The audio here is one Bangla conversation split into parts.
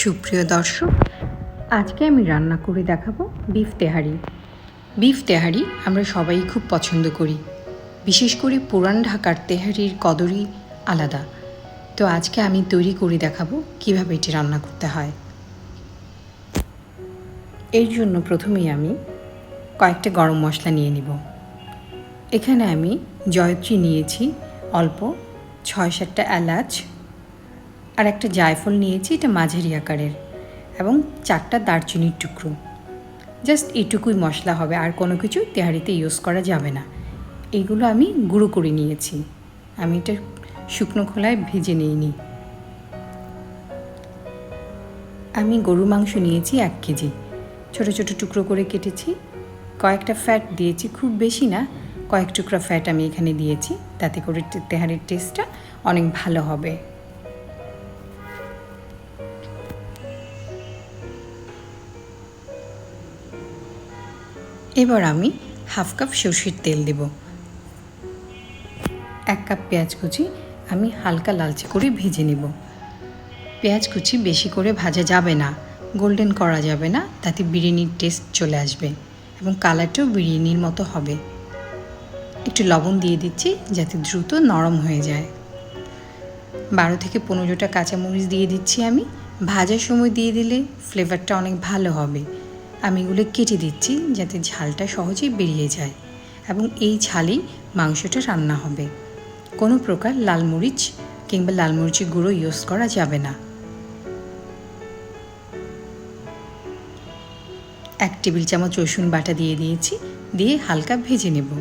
সুপ্রিয় দর্শক, আজকে আমি রান্না করে দেখাবো বিফ তেহারি। বিফ তেহারি আমরা সবাই খুব পছন্দ করি, বিশেষ করে পুরান ঢাকার তেহারির কদরই আলাদা। তো আজকে আমি তৈরি করে দেখাবো কিভাবে এটি রান্না করতে হয়। এর জন্য প্রথমেই আমি কয়েকটা গরম মশলা নিয়ে নিব। এখানে আমি জয়ত্রী নিয়েছি অল্প, ৬-৭টা এলাচ আর একটা জায়ফল নিয়েছি, এটা মাঝারি আকারের, এবং 4টা দারচিনির টুকরো। জাস্ট এইটুকুই মশলা হবে, আর কোনো কিছু তেহারিতে ইউজ করা যাবে না। এইগুলো আমি গুঁড়ো করে নিয়েছি, আমি এটা শুকনো খোলায় ভেজে নিইনি। আমি গরু মাংস নিয়েছি 1 কেজি, ছোটো ছোটো টুকরো করে কেটেছি। কয়েকটা ফ্যাট দিয়েছি, খুব বেশি না, কয়েক টুকরা ফ্যাট আমি এখানে দিয়েছি, তাতে করে তেহারির টেস্টটা অনেক ভালো হবে। এবার আমি 1/2 কাপ সরষের তেল দেব। 1 কাপ পেঁয়াজ কুচি আমি হালকা লালচে করে ভেজে নেব। পেঁয়াজ কুচি বেশি করে ভাজা যাবে না, গোল্ডেন করা যাবে না, তাতে বিরিয়ানির টেস্ট চলে আসবে এবং কালারটাও বিরিয়ানির মতো হবে। একটু লবণ দিয়ে দিচ্ছি যাতে দ্রুত নরম হয়ে যায়। 12 থেকে 15টা কাঁচামরিচ দিয়ে দিচ্ছি আমি। ভাজার সময় দিয়ে দিলে ফ্লেভারটা অনেক ভালো হবে। আমি এগুলো কেটে দিচ্ছি যাতে ঝালটা সহজেই বেরিয়ে যায়, এবং এই ঝালেই মাংসটা রান্না হবে। কোনো প্রকার লাল মরিচ কিংবা লাল মরিচের গুঁড়ো ইউজ করা যাবে না। 1 টেবিল চামচ রসুন বাটা দিয়ে দিয়েছি, দিয়ে হালকা ভেজে নেব।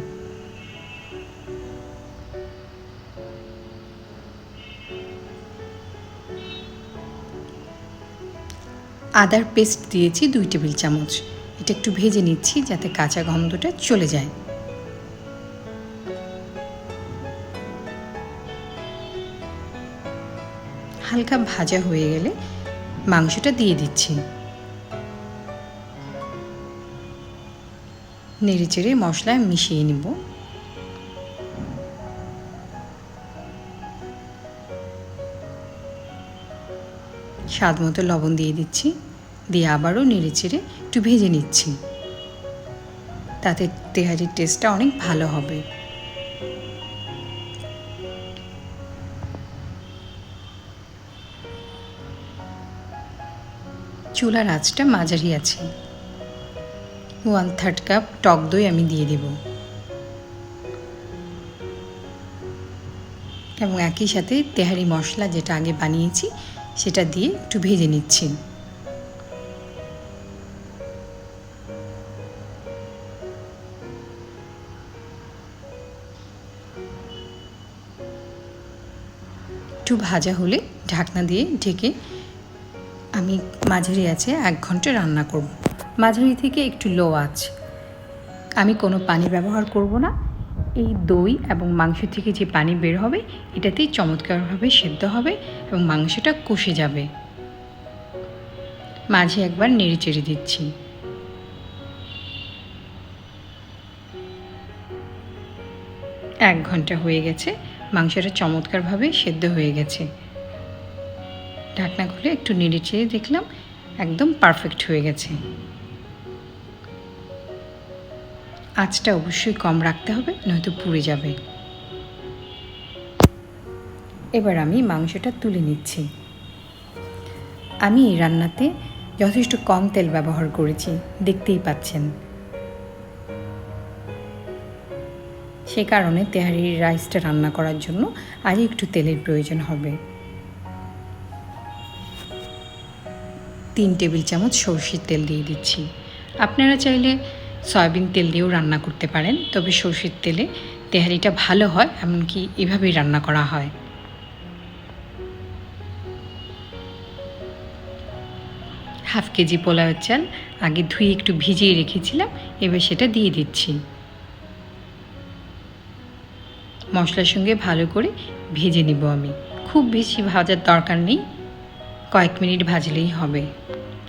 আদার পেস্ট দিয়েছি 2 টেবিল চামচ, এটা একটু ভেজে নিচ্ছি যাতে কাঁচা গন্ধটা চলে যায়। হালকা ভাজা হয়ে গেলে মাংসটা দিয়ে দিচ্ছি। নেড়েচেড়ে মশলা মিশিয়ে নিব। স্বাদ মতো লবণ দিয়ে দিচ্ছি, দিয়ে আবারও নেড়েচেড়ে একটু ভেজে নিচ্ছি, তাতে তেহারির টেস্টটা অনেক ভালো হবে। চুলার আঁচটা মাঝারি আছে। 1/3 কাপ টক দই আমি দিয়ে দেব, এবং একই সাথে তেহারি মশলা যেটা আগে বানিয়েছি সেটা দিয়ে একটু ভেজে নিচ্ছি। একটু ভাজা হলে ঢাকনা দিয়ে ঢেকে আমি মাঝারি আছে 1 ঘন্টা রান্না করব। মাঝারি থেকে একটু লো আঁচ। আমি কোনো পানি ব্যবহার করব না। এই দই এবং মাংস থেকে যে পানি বের হবে এটাতেই চমৎকারভাবে সেদ্ধ হবে এবং মাংসটা কষে যাবে। মাঝে একবার নেড়ে চেড়ে দিচ্ছি। এক ঘন্টা হয়ে গেছে, মাংসটা চমৎকারভাবে সেদ্ধ হয়ে গেছে। ঢাকনা খুলে একটু নেড়ে চেড়ে দেখলাম একদম পারফেক্ট হয়ে গেছে। আঁচটা অবশ্যই কম রাখতে হবে, নয়তো পুড়ে যাবে। এবার আমি মাংসটা তুলে নিচ্ছি। আমি এই রান্নাতে যথেষ্ট কম তেল ব্যবহার করেছি, দেখতেই পাচ্ছেন। সে কারণে তেহারির রাইসটা রান্না করার জন্য আর একটু তেলের প্রয়োজন হবে। 3 টেবিল চামচ সরষের তেল দিয়ে দিচ্ছি। আপনারা চাইলে সয়াবিন তেল দিয়েও রান্না করতে পারেন, তবে সরষের তেলে তেহারিটা ভালো হয়, এমনকি এভাবেই রান্না করা হয়। হাফ কেজি পোলাওয়ের চাল আগে ধুয়ে একটু ভিজিয়ে রেখেছিলাম, এবার সেটা দিয়ে দিচ্ছি। মশলার সঙ্গে ভালো করে ভেজে নিব আমি। খুব বেশি ভাজার দরকার নেই, কয়েক মিনিট ভাজলেই হবে,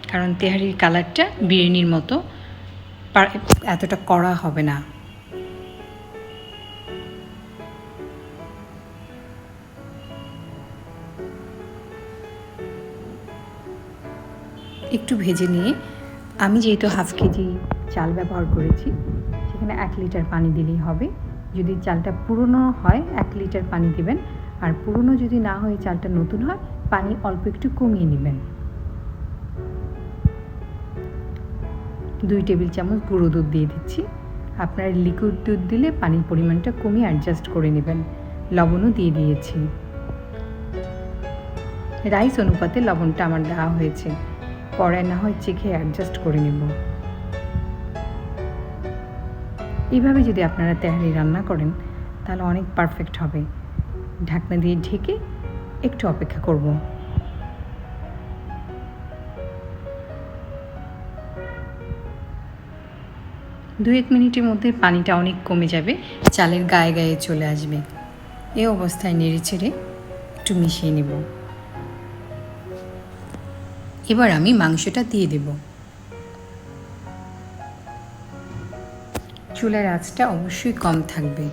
কারণ তেহারির কালারটা বিরিয়ানির মতো এতটা কড়া হবে না। একটু ভেজে নিয়ে আমি যেহেতু হাফ কেজি চাল ব্যবহার করেছি সেখানে 1 লিটার পানি দিলেই হবে। যদি চালটা পুরনো হয় 1 লিটার পানি দিবেন, আর পুরনো যদি না হয় চালটা নতুন হয় পানি অল্প একটু কমিয়ে নেবেন। 2 টেবিল চামচ গুঁড়ো দুধ দিয়ে দিচ্ছি। আপনারা লিকুইড দুধ দিলে পানির পরিমাণটা কমিয়ে অ্যাডজাস্ট করে নেবেন। লবণও দিয়ে দিয়েছি। রাইস অনুপাতে লবণটা আমার দেওয়া হয়েছে, পরে না হয় চেখে অ্যাডজাস্ট করে নেব। এইভাবে যদি আপনারা তেহারি রান্না করেন তাহলে অনেক পারফেক্ট হবে। ঢাকনা দিয়ে ঢেকে একটু অপেক্ষা করব। 2-1 মিনিটের মধ্যে পানিটা অনেক কমে যাবে, চালের গায়ে গায়ে চলে আসবে। এই অবস্থায় নেড়েচেড়ে একটু মিশিয়ে নেব। এবার আমি মাংসটা দিয়ে দেব। চুলার আঁচটা অবশ্যই কম থাকবে।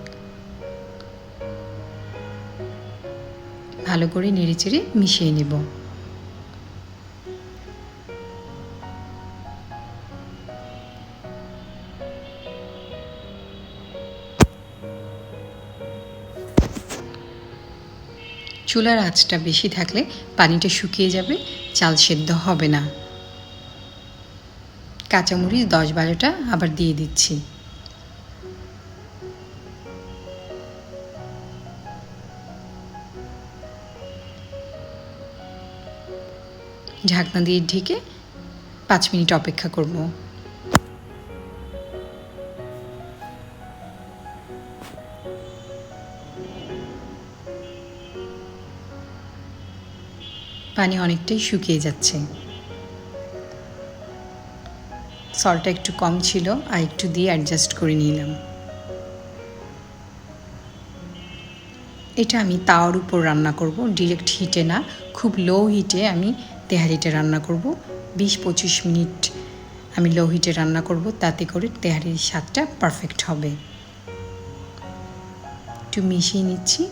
ভালো করে নেড়েচেড়ে মিশিয়ে নেব। চুলার আঁচটা বেশি থাকলে পানিটা শুকিয়ে যাবে, চাল সেদ্ধ হবে না। কাঁচামরিচ 10-12টা আবার দিয়ে দিচ্ছি। ঢাকনা দিয়ে ঢেকে 5 মিনিট অপেক্ষা করব। পানি অনেকটাই শুকিয়ে যাচ্ছে। সল্টটা একটু কম ছিল, আর একটু দিয়ে অ্যাডজাস্ট করে নিলাম। এটা আমি তাওয়ার উপর রান্না করব, ডিরেক্ট হিটে না, খুব লো হিটে আমি তেহারিটা রান্না করব। 20-25 মিনিট আমি লো হিটে রান্না করব, তাতে করে তেহারির স্বাদটা পারফেক্ট হবে। একটু মিশিয়ে নিচ্ছি।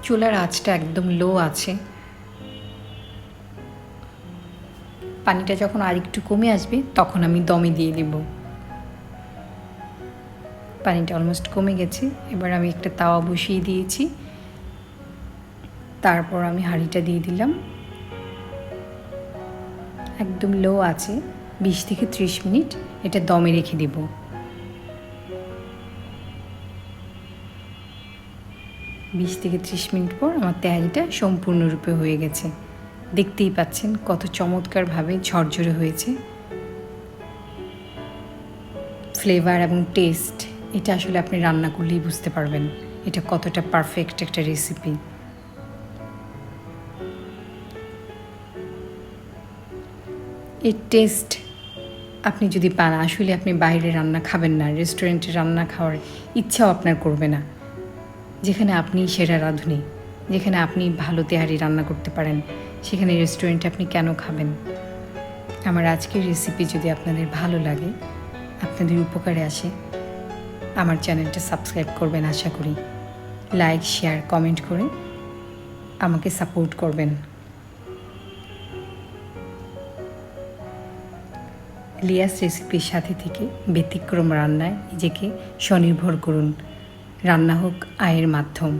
চুলার আঁচটা একদম লো আছে। পানিটা যখন আরেকটু কমে আসবে তখন আমি দমে দিয়ে দেব। পানিটা অলমোস্ট কমে গেছে। এবার আমি একটা তাওয়া বসিয়ে দিয়েছি, তারপর আমি হাঁড়িটা দিয়ে দিলাম। একদম লো আছে, 20-30 মিনিট এটা দমে রেখে দেব। 20-30 মিনিট পর আমার তেহারিটা সম্পূর্ণরূপে হয়ে গেছে। দেখতেই পাচ্ছেন কত চমৎকারভাবে ঝরঝরে হয়েছে। ফ্লেভার এবং টেস্ট এটা আসলে আপনি রান্না করলেই বুঝতে পারবেন এটা কতটা পারফেক্ট একটা রেসিপি। এর টেস্ট আপনি যদি পান, আসলে আপনি বাইরে রান্না খাবেন না, রেস্টুরেন্টে রান্না খাওয়ার ইচ্ছাও আপনার করবে না। যেখানে আপনি সেরা রাঁধুনি, যেখানে আপনি ভালো তেহারি রান্না করতে পারেন, সেখানে রেস্টুরেন্টে আপনি কেন খাবেন? আমার আজকের রেসিপি যদি আপনাদের ভালো লাগে, আপনাদের উপকারে আসে, আমার চ্যানেলটা সাবস্ক্রাইব করবেন আশা করি। লাইক, শেয়ার, কমেন্ট করে আমাকে সাপোর্ট করবেন। লিয়াস রেসিপির সাথে থেকে ব্যতিক্রম রান্নায় নিজেকে স্বনির্ভর করুন। রান্না হোক আয়ের মাধ্যম।